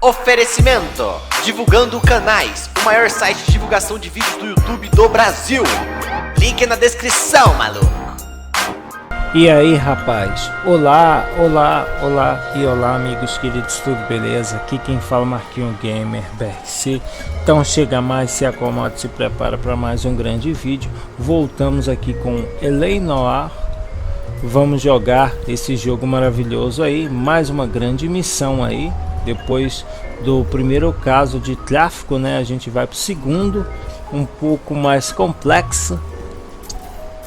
Oferecimento: Divulgando Canais, o maior site de divulgação de vídeos do YouTube do Brasil. Link na descrição, maluco. E aí, rapaz? Olá, olá, olá e olá, amigos queridos, tudo beleza? Aqui quem fala é Marquinho Gamer BRC. Então chega mais, se acomode, se prepara para mais um grande vídeo. Voltamos aqui com Noire. Vamos jogar esse jogo maravilhoso aí, mais uma grande missão aí. Depois do primeiro caso de tráfico, né, a gente vai para o segundo, um pouco mais complexo.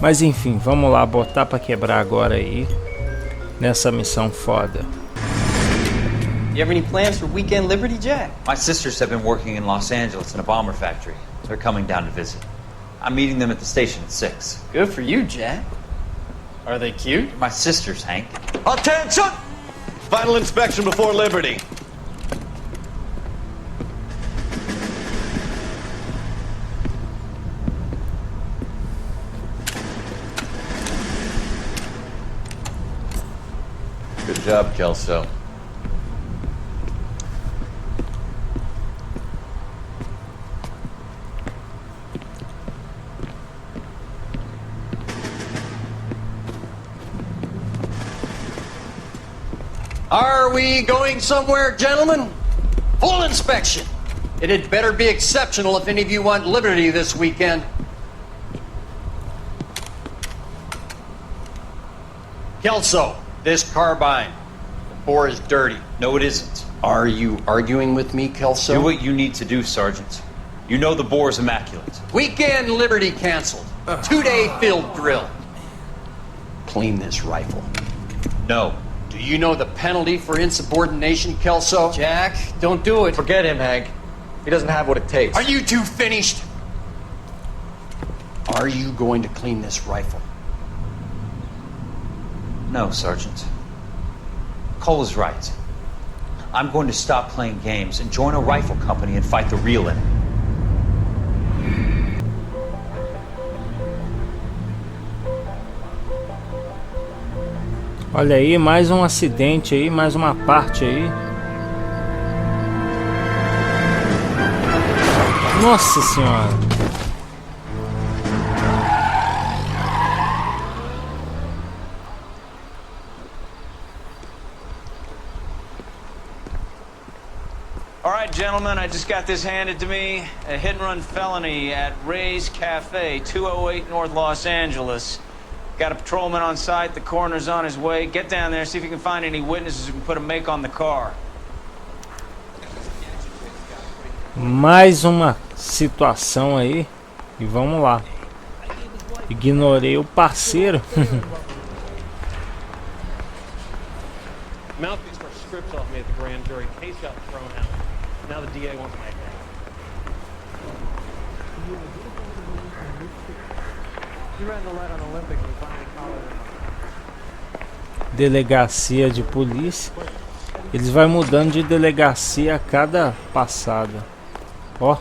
Mas enfim, vamos lá, botar para quebrar agora aí, nessa missão foda. You have any plans for weekend Liberty, Jack? My sisters have been working in Los Angeles in a bomber factory. They're coming down to visit. I'm meeting them at the station at 6. Good for you, Jack. Are they cute? My sisters, Hank. Attention! Final inspection before Liberty. Good job, Kelso. Are we going somewhere, gentlemen? Full inspection. It had better be exceptional if any of you want Liberty this weekend. Kelso, this carbine. The bore is dirty. No, it isn't. Are you arguing with me, Kelso? Do what you need to do, Sergeant. You know the bore is immaculate. Weekend Liberty canceled. 2-day field drill. Clean this rifle. No. Do you know the penalty for insubordination, Kelso? Jack, don't do it. Forget him, Hank. He doesn't have what it takes. Are you two finished? Are you going to clean this rifle? No, Sergeant. Cole is right. I'm going to stop playing games and join a rifle company and fight the real enemy. Olha aí, mais um acidente aí, mais uma parte aí. Nossa senhora. All right, gentlemen, I just got this handed to me. A hit-and-run felony at Ray's Cafe, 208 North Los Angeles. Got a patrolman on site. The coroner's on his way. Get down there, see if you can find any witnesses who can put a make on the car. Mais uma situação aí. E vamos lá. Ignorei o parceiro. Mouthpiece for scripts off me at the grand jury. Case got thrown out. Now the DA wants my head. You ran the light on Olympic and finally collared him. Delegacia de polícia. Eles vão mudando de delegacia a cada passada. Ó.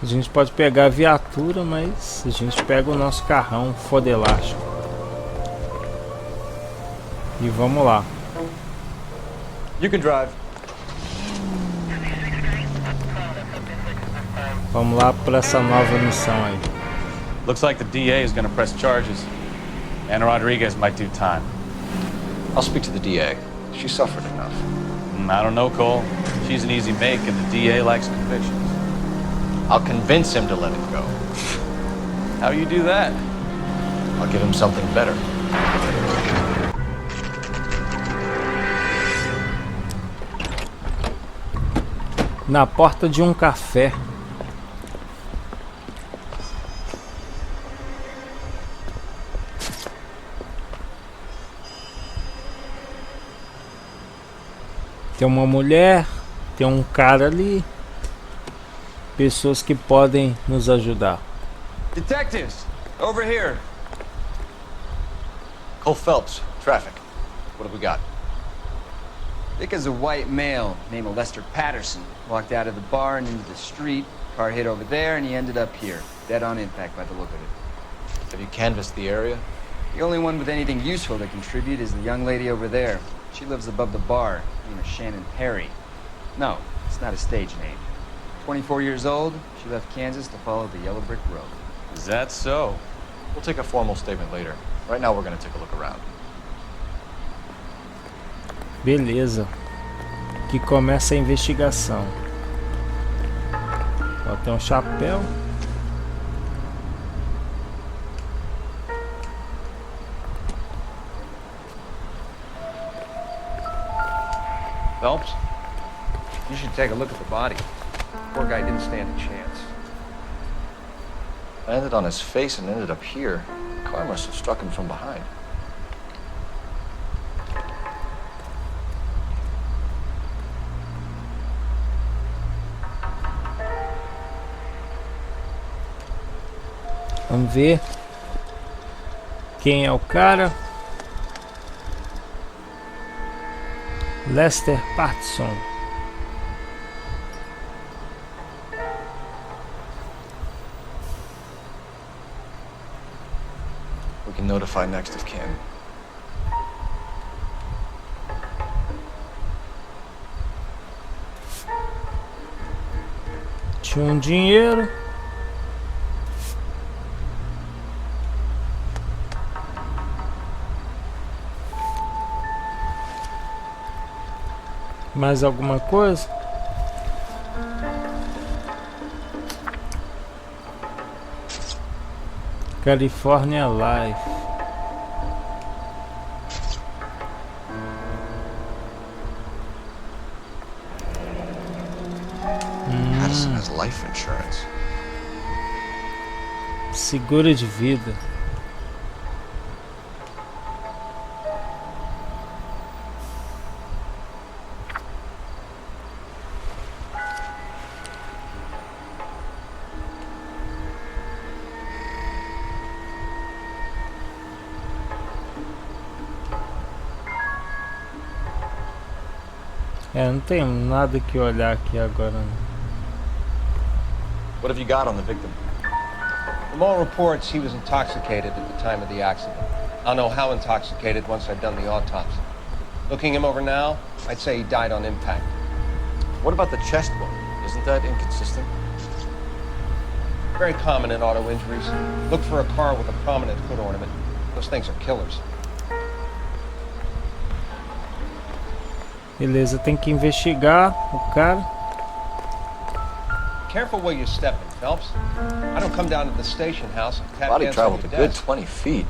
A gente pode pegar a viatura, mas a gente pega o nosso carrão fodelástico. E vamos lá. You can drive. Vamos lá para essa nova missão aí. Looks like the DA is going to press charges. Anna Rodriguez might do time. I'll speak to the DA. She suffered enough. I don't know, Cole. She's an easy make, and the DA likes convictions. I'll convince him to let it go. How do you do that? I'll give him something better. Na porta de um café. Tem uma mulher, tem um cara ali. Pessoas que podem nos ajudar. Detectives, over here. Cole Phelps, traffic. What have we got? Thick as a white male named Lester Patterson walked out of the bar and into the street. Car hit over there and he ended up here. Dead on impact by the look of it. Have you canvassed the area? The only one with anything useful to contribute is the young lady over there. She lives above the bar, name is Shannon Perry. No, it's not a stage name. 24 years old, she left Kansas to follow the yellow brick road. Is that so? We'll take a formal statement later. Right now, we're going to take a look around. Beleza. Que começa a investigação. Ó, tem um chapéu. Phelps, you should take a look at the body. Poor guy didn't stand a chance. Landed on his face and ended up here. The car must have struck him from behind. Vamos ver quem é o cara. Lester Patterson. We can notify next of kin. Tinha um dinheiro. Mais alguma coisa? California Life. Patterson has life insurance. Seguro de vida. Não tenho nada que olhar aqui agora. What have you got on the victim? From all reports, he was intoxicated at the time of the accident. I'll know how intoxicated once I've done the autopsy. Looking him over now, I'd say he died on impact. What about the chest wound? Isn't that inconsistent? Very common in auto injuries. Look for a car with a prominent hood ornament. Those things are killers. Beleza, tem que investigar o cara. Careful where you're stepping, Phelps. I don't come down to the station house and tap Body dance on traveled your a good desk. 20 feet.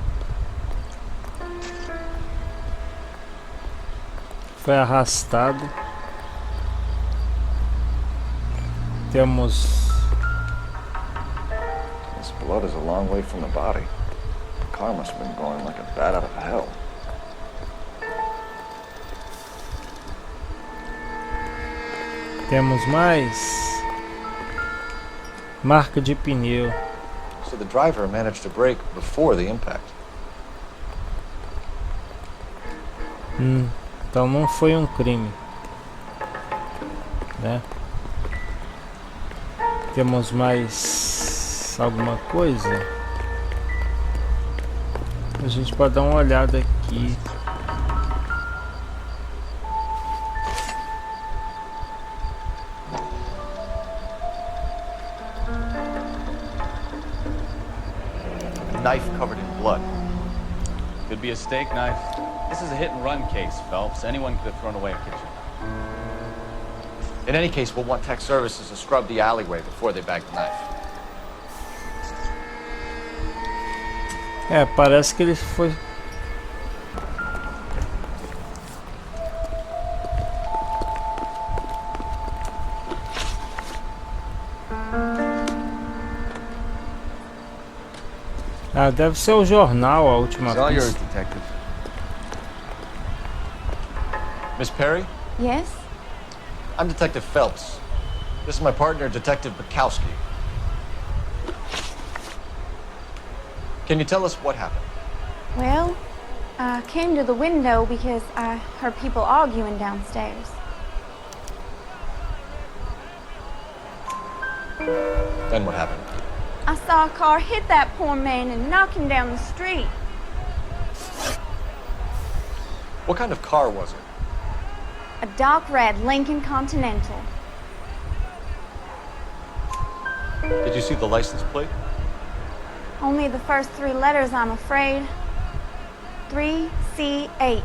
Foi arrastado. Temos This blood is a long way from the body. The car must have been going like a bat out of hell. Temos mais marca de pneu. So the driver managed to brake before the impact. Então não foi um crime, né? Temos mais alguma coisa? A gente pode dar uma olhada aqui. Knife covered in blood. Could be a steak knife. This is a hit and run case, Phelps. Anyone could have thrown away a kitchen. In any case, we'll want tech services to scrub the alleyway before they bag the knife. É, parece que ele foi. Ah, deve ser o jornal, a última It's all yours, pista. detective. Miss Perry, Yes? I'm Detective Phelps. This is my partner, Detective Bukowski. Can you tell us what happened? Well, I came to the window because I heard people arguing downstairs. Then what happened? I saw a car hit that poor man and knock him down the street. What kind of car was it? A dark red Lincoln Continental. Did you see the license plate? Only the first 3 letters, I'm afraid. 3C8.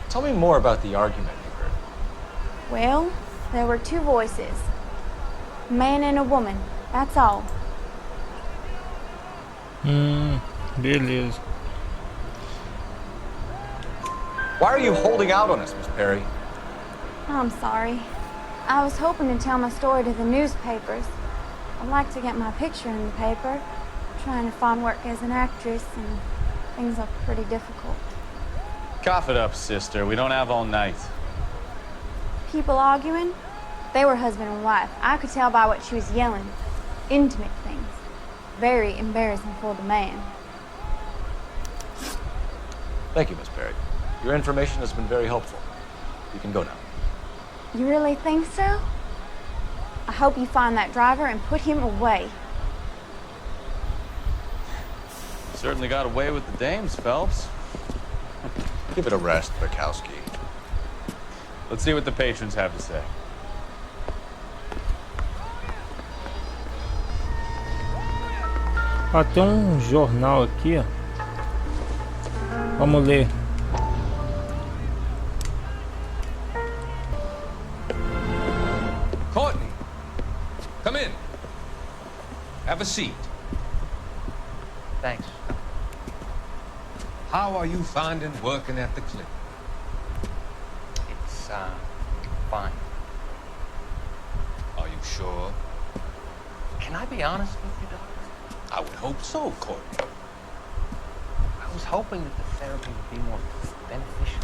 Tell me more about the argument you heard. Well, there were 2 voices. A man and a woman, that's all. Beleza. Why are you holding out on us, Miss Perry? I'm sorry. I was hoping to tell my story to the newspapers. I'd like to get my picture in the paper. Trying to find work as an actress, and things look pretty difficult. Cough it up, sister. We don't have all night. People arguing? They were husband and wife. I could tell by what she was yelling. Intimate things. Very embarrassing for the man. Thank you, Miss Perry. Your information has been very helpful. You can go now. You really think so? I hope you find that driver and put him away. Certainly got away with the dames, Phelps. Give it a rest, Bukowski. Let's see what the patrons have to say. Ó, tem um jornal aqui, ó. Vamos ler. Courtney, come in. Have a seat. Thanks. How are you finding working at the clinic? It's, fine. Are you sure? Can I be honest with you, Doctor? I would hope so, Courtney. I was hoping that the therapy would be more beneficial.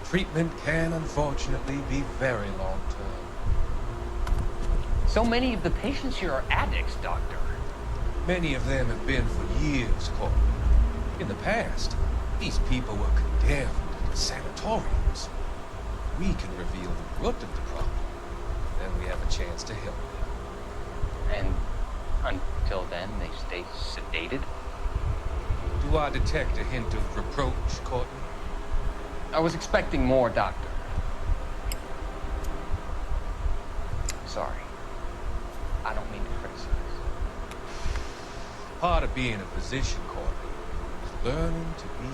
Treatment can unfortunately be very long-term. So many of the patients here are addicts, Doctor. Many of them have been for years, Courtney. In the past, these people were condemned to sanatoriums. We can reveal the root of the problem. Then we have a chance to help them. And until then, they stay sedated? Do I detect a hint of reproach, Courtney? I was expecting more, Doctor. Sorry. I don't mean to criticize. Part of being a physician, Courtney, is learning to be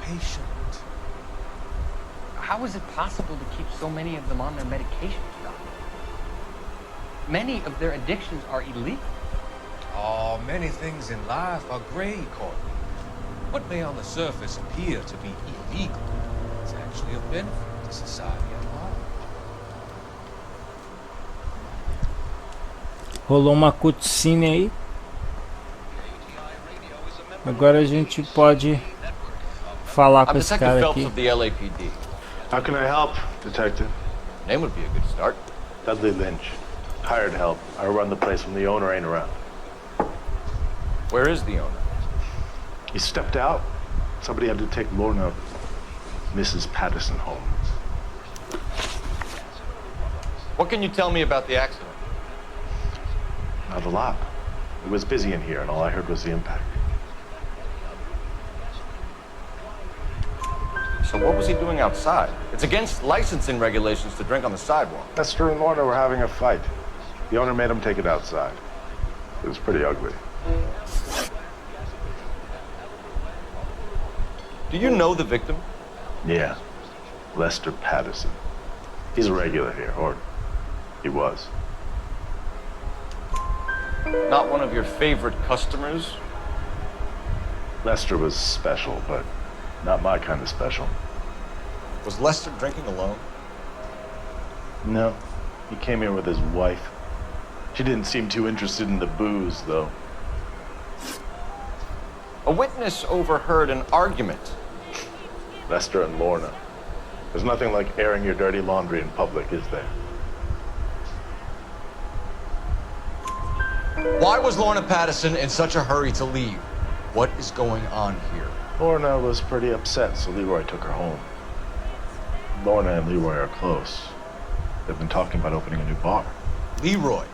patient. How is it possible to keep so many of them on their medications, Doctor? Many of their addictions are illegal. Oh, many things in life are gray, Courtney. What may on the surface appear to be illegal is actually a benefit to society at large. Rolou uma cutscene aí. Agora a gente pode falar com I'm esse Detective cara Phelps aqui. of the LAPD. How can I help, Detective? Name would be a good start. Dudley Lynch. Hired help. I run the place when the owner ain't around. Where is the owner? He stepped out. Somebody had to take Lorna, Mrs. Patterson, home. What can you tell me about the accident? Not a lot. It was busy in here, and all I heard was the impact. So what was he doing outside? It's against licensing regulations to drink on the sidewalk. Lester and Lorna were having a fight. The owner made him take it outside. It was pretty ugly. Do you know the victim? Yeah. Lester Patterson. He's a regular here, or he was. Not one of your favorite customers? Lester was special, but not my kind of special. Was Lester drinking alone? No. He came here with his wife. She didn't seem too interested in the booze, though. A witness overheard an argument. Lester and Lorna. There's nothing like airing your dirty laundry in public, is there? Why was Lorna Patterson in such a hurry to leave? What is going on here? Lorna was pretty upset, so Leroy took her home. Lorna and Leroy are close. They've been talking about opening a new bar. Leroy?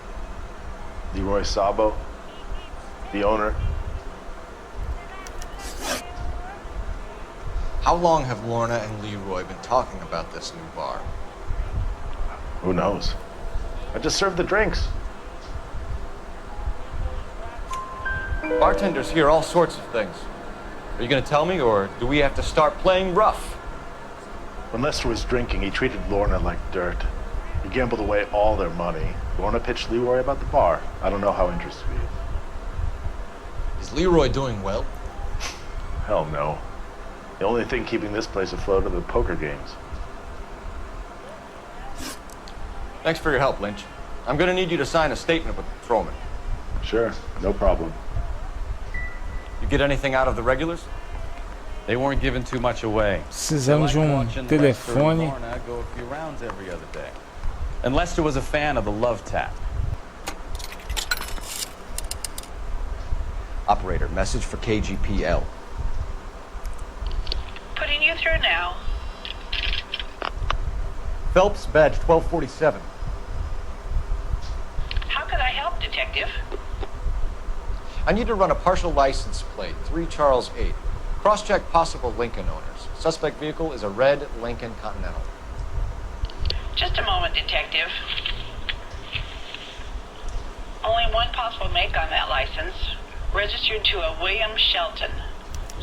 Leroy Sabo, the owner. How long have Lorna and Leroy been talking about this new bar? Who knows? I just served the drinks. Bartenders hear all sorts of things. Are you going to tell me, or do we have to start playing rough? When Lester was drinking, he treated Lorna like dirt. He gambled away all their money. Lorna pitched Leroy about the bar. I don't know how interested he is. Is Leroy doing well? Hell no. The only thing keeping this place afloat are the poker games. Thanks for your help, Lynch. I'm going to need you to sign a statement with the patrolman. Sure, no problem. You get anything out of the regulars? They weren't giving too much away. Precisamos telefone. Lorna go a few rounds every other day. And Lester was a fan of the love tap. Operator, message for KGPL. Putting you through now. Phelps, badge 1247. How could I help, Detective? I need to run a partial license plate, 3 Charles 8. Cross-check possible Lincoln owners. Suspect vehicle is a red Lincoln Continental. Just a moment, Detective. Only one possible make on that license. Registered to a William Shelton,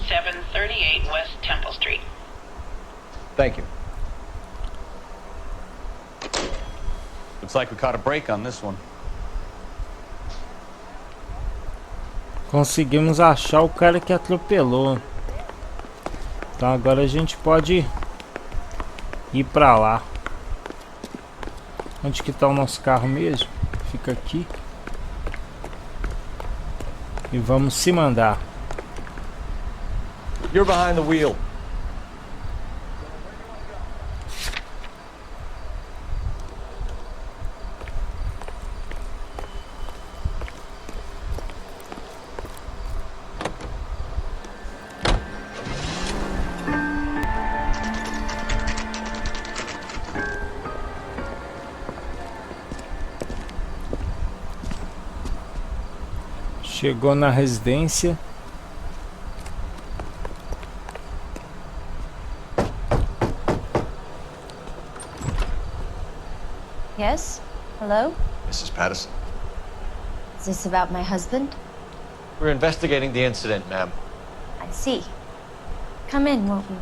738 West Temple Street. Thank you. Looks like we caught a break on this one. Conseguimos achar o cara que atropelou. Então agora a gente pode ir pra lá. Onde que tá o nosso carro mesmo? Fica aqui. E vamos se mandar. You're behind the wheel. Chegou na residência. Yes? Hello? Mrs. Patterson. Is this about my husband? We're investigating the incident, ma'am. I see. Come in, won't you?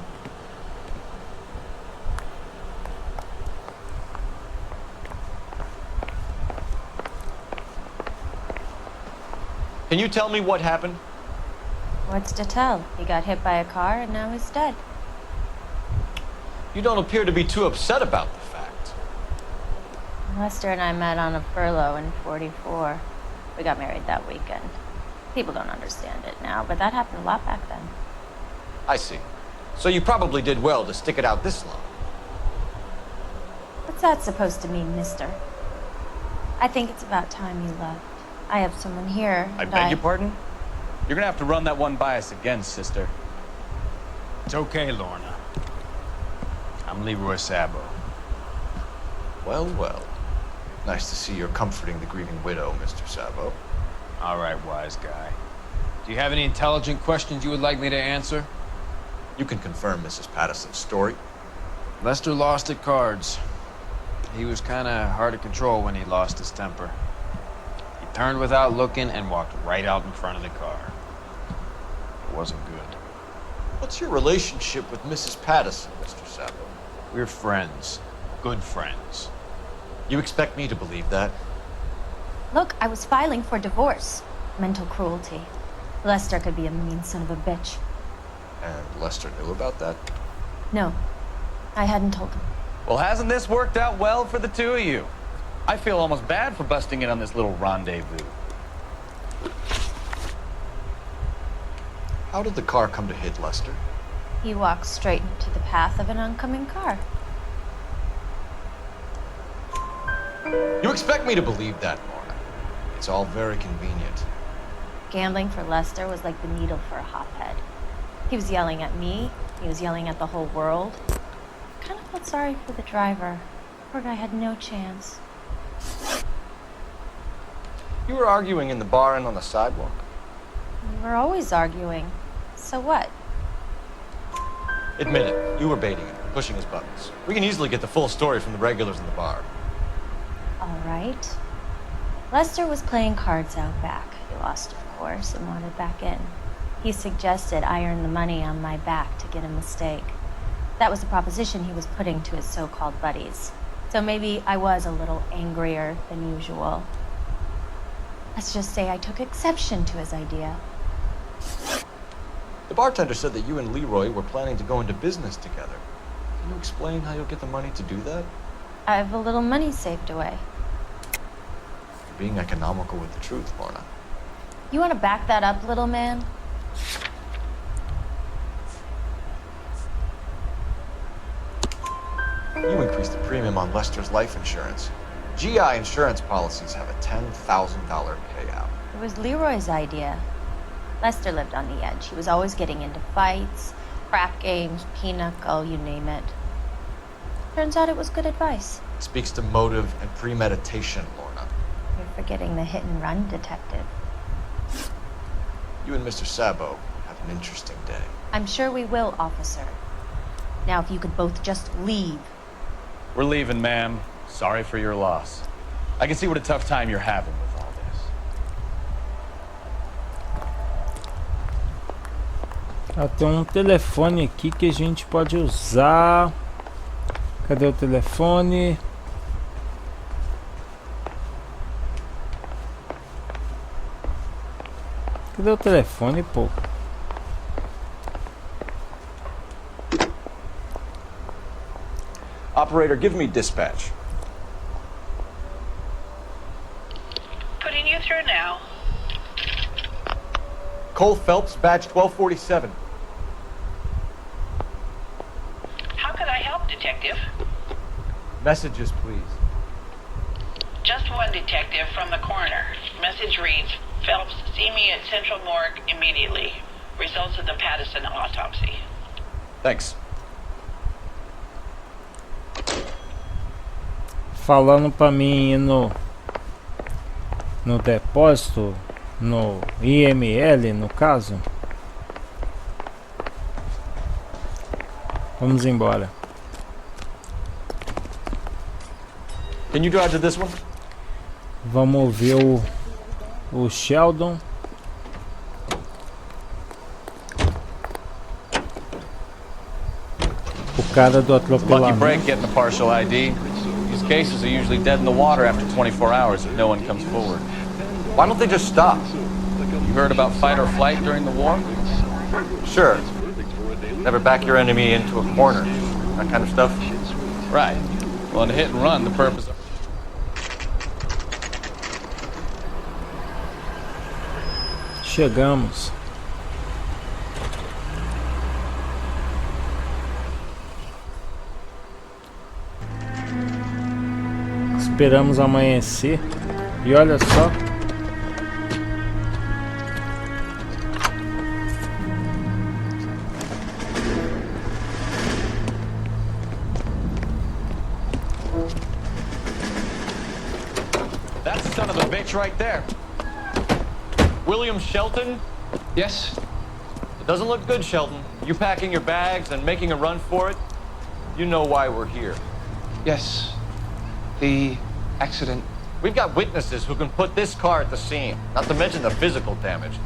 Can you tell me what happened? What's to tell? He got hit by a car and now he's dead. You don't appear to be too upset about the fact. Lester and I met on a furlough in '44. We got married that weekend. People don't understand it now, but that happened a lot back then. I see. So you probably did well to stick it out this long. What's that supposed to mean, mister? I think it's about time you left. I have someone here. I beg your pardon? You're gonna have to run that one by us again, sister. It's okay, Lorna. I'm Leroy Sabo. Well, well. Nice to see you're comforting the grieving widow, Mr. Sabo. All right, wise guy. Do you have any intelligent questions you would like me to answer? You can confirm Mrs. Patterson's story. Lester lost at cards. He was kind of hard to control when he lost his temper. He turned without looking and walked right out in front of the car. It wasn't good. What's your relationship with Mrs. Patterson, Mr. Sabo? We're friends. Good friends. You expect me to believe that? Look, I was filing for divorce. Mental cruelty. Lester could be a mean son of a bitch. And Lester knew about that? No, I hadn't told him. Well, hasn't this worked out well for the two of you? I feel almost bad for busting in on this little rendezvous. How did the car come to hit Lester? He walked straight into the path of an oncoming car. You expect me to believe that, Lorna? It's all very convenient. Gambling for Lester was like the needle for a hothead. He was yelling at me. He was yelling at the whole world. I kind of felt sorry for the driver. Poor guy had no chance. You were arguing in the bar and on the sidewalk. We were always arguing. So what? Admit it, you were baiting him, pushing his buttons. We can easily get the full story from the regulars in the bar. All right. Lester was playing cards out back. He lost, of course, and wanted back in. He suggested I earn the money on my back to get a mistake. That was the proposition he was putting to his so-called buddies. So maybe I was a little angrier than usual. Let's just say I took exception to his idea. The bartender said that you and Leroy were planning to go into business together. Can you explain how you'll get the money to do that? I have a little money saved away. You're being economical with the truth, Lorna. You want to back that up, little man? You increased the premium on Lester's life insurance. GI insurance policies have a $10,000 payout. It was Leroy's idea. Lester lived on the edge. He was always getting into fights, crap games, pinochle, you name it. Turns out it was good advice. Speaks to motive and premeditation, Lorna. You're forgetting the hit-and-run detective. You and Mr. Sabo have an interesting day. I'm sure we will, officer. Now, if you could both just leave. We're leaving, ma'am. Sorry for your loss. I can see what a tough time you're having with all this. Tem um telefone aqui que a gente pode usar. Cadê o telefone? Cadê o telefone, pô? Operator, give me dispatch. Putting you through now. Cole Phelps, badge 1247. How could I help, Detective? Messages, please. Just one detective from the coroner. Message reads, Phelps, see me at Central Morgue immediately. Results of the Patterson autopsy. Thanks. Falando pra mim ir no depósito, no IML no caso. Vamos embora. Can you drive to this one? Vamos ver o Sheldon. O cara do Lucky atropelamento. break getting a partial ID. These cases are usually dead in the water after 24 hours if no one comes forward. Why don't they just stop? You heard about fight or flight during the war? Sure. Never back your enemy into a corner. That kind of stuff. Right. Well, in a hit and run, the purpose of... Chegamos. Esperamos amanhecer. E olha só. That's the son of a bitch right there. William Shelton? Yes? It doesn't look good, Shelton. You packing your bags and making a run for it? You know why we're here. Yes. The accident. We've got witnesses who can put this car at the scene, not to mention the physical damage.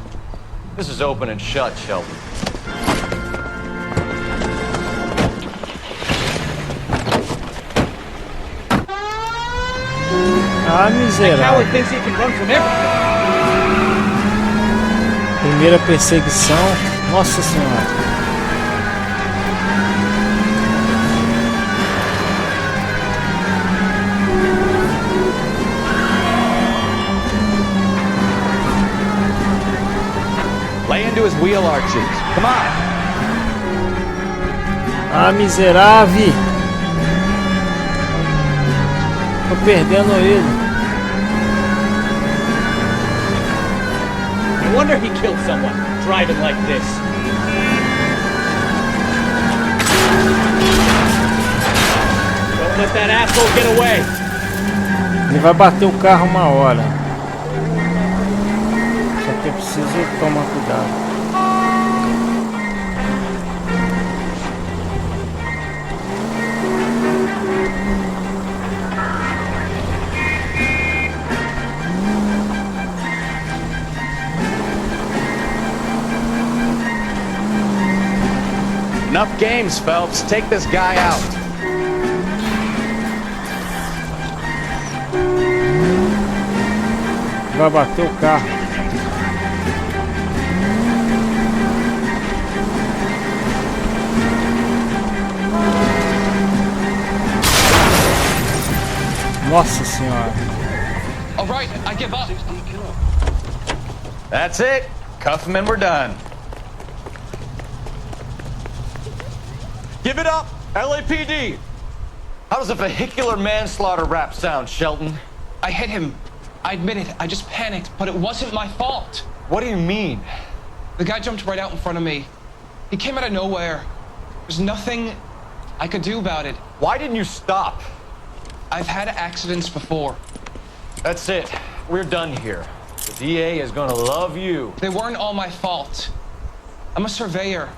This is open and shut, Shelton. Ah, miserável. Primeira perseguição. Nossa Senhora. Lay into his wheel arches. Come on. Ah, miserável. Tô perdendo ele. No wonder he killed someone, driving like this. Don't let that asshole get away. Ele vai bater o carro uma hora. Só que eu preciso tomar cuidado. Enough games, Phelps. Take this guy out. Vai bater o carro. Nossa senhora. All right, I give up. That's it. Cuff him and we're done. Give it up, LAPD! How does a vehicular manslaughter rap sound, Shelton? I hit him. I admit it. I just panicked, but it wasn't my fault. What do you mean? The guy jumped right out in front of me. He came out of nowhere. There's nothing I could do about it. Why didn't you stop? I've had accidents before. That's it. We're done here. The DA is gonna love you. They weren't all my fault. I'm a surveyor.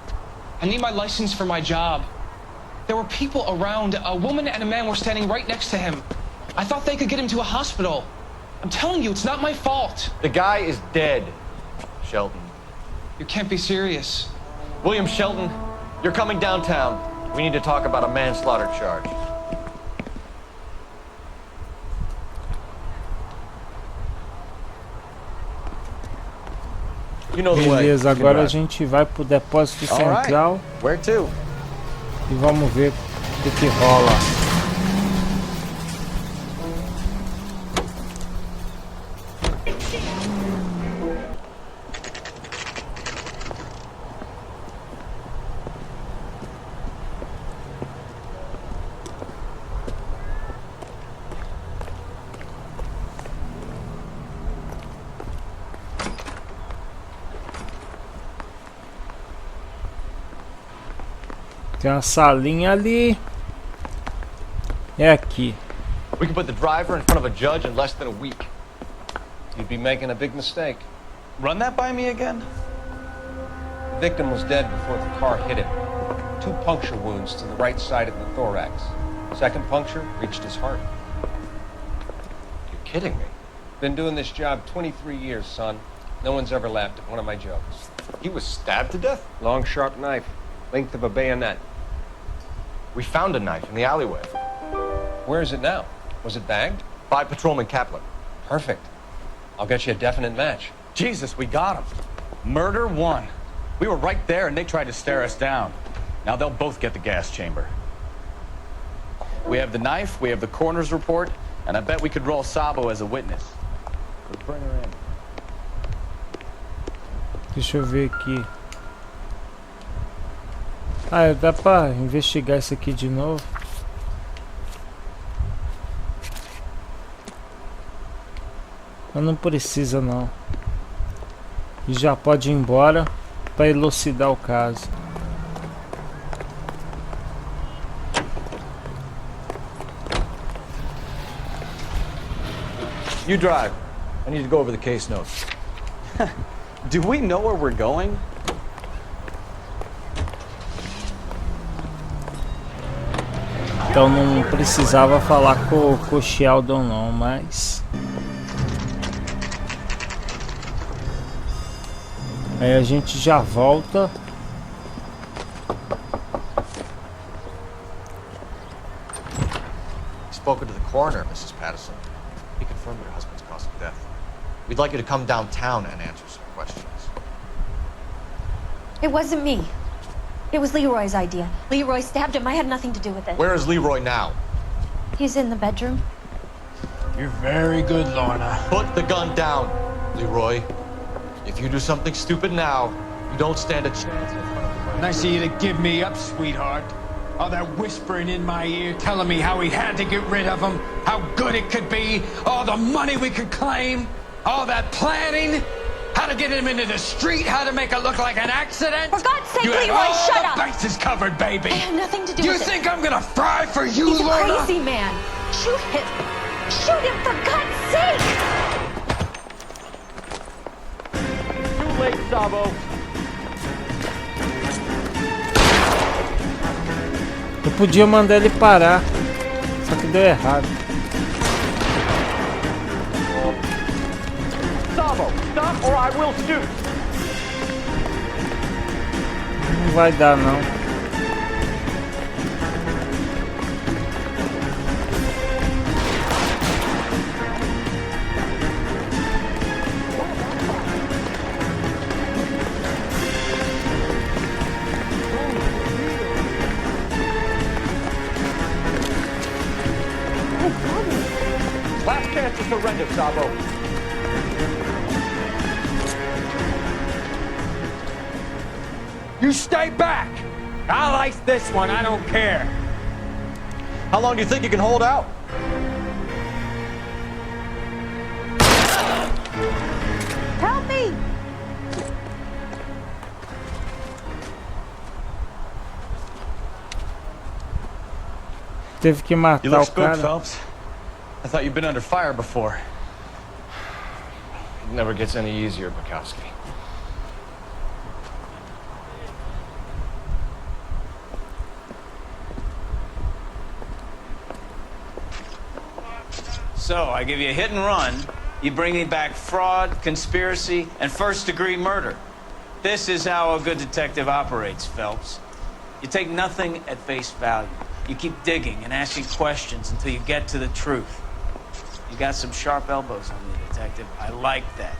I need my license for my job. There were people around. A woman and a man were standing right next to him. I thought they could get him to a hospital. I'm telling you, it's not my fault. The guy is dead, Shelton. You can't be serious. William Shelton, you're coming downtown. We need to talk about a manslaughter charge. You know the way. Beleza, agora a gente vai pro depósito central. Where to? E vamos ver o que rola. Tem uma salinha ali. É aqui. We can put the driver in front of a judge in less than a week. You'd be making a big mistake. Run that by me again? The victim was dead before the car hit him. 2 puncture wounds to the right side of the thorax. Second puncture reached his heart. You're kidding me. Been doing this job 23 years, son. No one's ever laughed at one of my jokes. He was stabbed to death? Long, sharp knife. Length of a bayonet. We found a knife in the alleyway. Where is it now? Was it bagged? By Patrolman Kaplan. Perfect. I'll get you a definite match. Jesus, we got him. Murder 1. We were right there and they tried to stare us down. Now they'll both get the gas chamber. We have the knife, we have the coroner's report, and I bet we could roll Sabo as a witness. Let's bring her in. Deixa eu ver aqui. Ah, dá pra investigar isso aqui de novo? Mas não precisa não. E já pode ir embora para elucidar o caso. You drive. I need to go over the case notes. Do we know where we're going? Então não precisava falar com o Sheldon não, mas... Aí a gente já volta. Spoken to the coroner, Mrs. Patterson. He confirmed your husband's cause of death. We'd like you to come downtown and answer some questions. It wasn't me. It was Leroy's idea. Leroy stabbed him. I had nothing to do with it. Where is Leroy now? He's in the bedroom. You're very good, Lorna. Put the gun down, Leroy. If you do something stupid now, you don't stand a chance in front of the Nice of you to give me up, sweetheart. All that whispering in my ear telling me how we had to get rid of him, how good it could be, all the money we could claim, all that planning, how to get him into the street, how to make it look like an accident. For God's sake, You had Leroy, all shut the up! bases covered, baby. I had nothing to do You with it. think I'm gonna fry for you, He's a Lorna? crazy man. Shoot him. Shoot him, for God's sake! Too late, Sabo. Eu podia mandar ele parar, só que deu errado. Sabo, stop or I will shoot. Não vai dar não. surrender, Sabo. You stay back! I'll ice this one, I don't care. How long do you think you can hold out? Help me! Teve que matar You look o spooked, cara. Phelps. I thought you'd been under fire before. It never gets any easier, Bukowski. So, I give you a hit and run. You bring me back fraud, conspiracy, and first-degree murder. This is how a good detective operates, Phelps. You take nothing at face value. You keep digging and asking questions until you get to the truth. You got some sharp elbows on you, detective. I like that.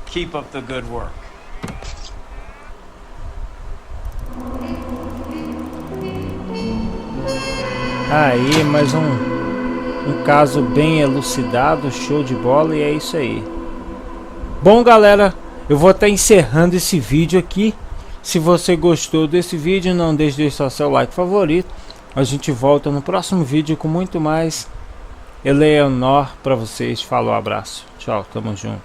Keep up the good work. Aí, mais um caso bem elucidado, show de bola, e é isso aí. Bom, galera, eu vou estar encerrando esse vídeo aqui. Se você gostou desse vídeo, não deixe de deixar seu like favorito. A gente volta no próximo vídeo com muito mais Eleanor para vocês. Falou, abraço, tchau, tamo junto.